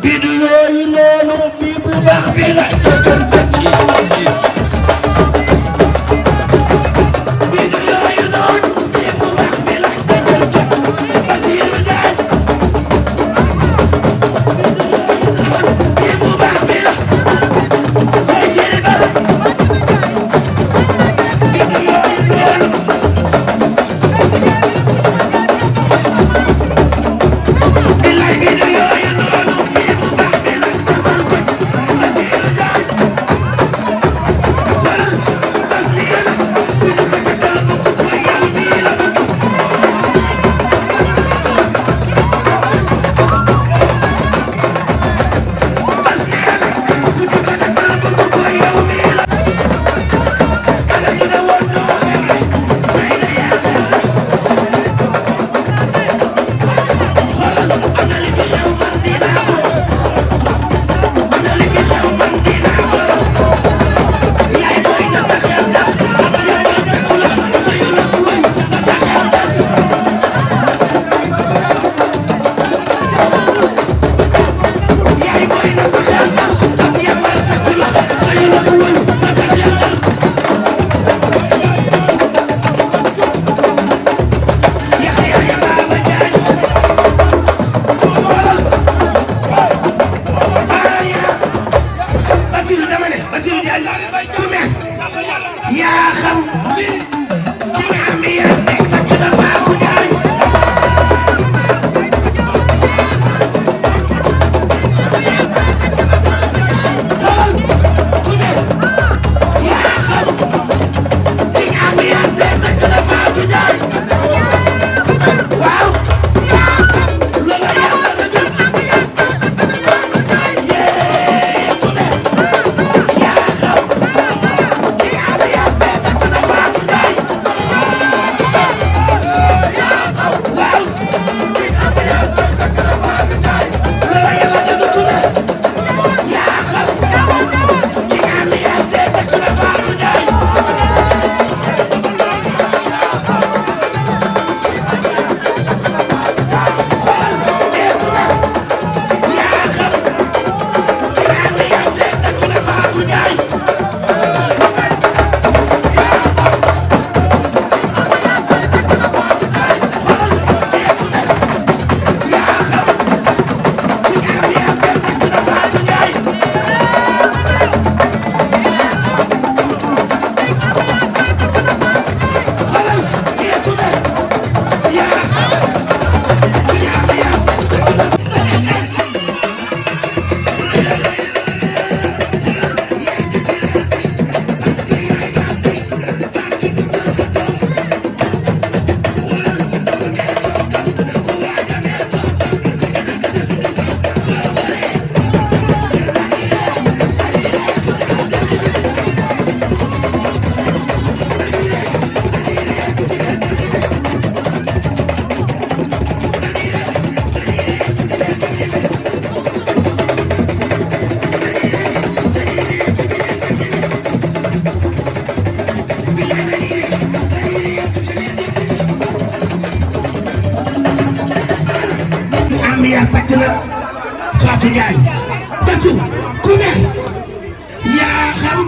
bidu yooyu noonu bi bu baax bi la dëgër ba ci bidu yooyu noonu bi bu baax bi la dëgër ba Basiru Jaay bi bu baax bi la Basiru Bas bidu yooyu noonu bilaay bidu yooyu noonu bi bu baax bi la dëgër ba Basiru Jaay bas bi la bidu ko tegal bu ko yow bii la bas bi la bidu ko tegal bu ko yow bii la kala ñu ne woon doo xewle may la yaa xewle xoolal am na li fi xew man dinaa ko am na li fi xew man dinaa ko yaay booy na sa xel dal yow ma takku la sa yu la ku wëñ na sa xel dal yaay booy na sa xel dal yow ma takku la sa yu la ku wëñ na sa xel dal Yaxya ya Baaba Jaaj xoolal aya Basiru dama ne Basiru Jaaj ku ne yaa xam ki nga am yaa nekk takk na Faatu Jaaj xoolal ku ne yaa xam ki nga am yaa nekk takk na Faatu Jaaj waaw loola yàlla na jël yee ku ne yaa xam ki nga am yaa nekk takk na Faatu Jaaj waaw ki nga am yaa nekk takk na Faatu Jaaj loola yàlla na jël ku ne yaa xam ki nga am yaa nekk takk na Faatu Jaaj am yaa takk na Faatu Jaay Basiru ku ne yaa xam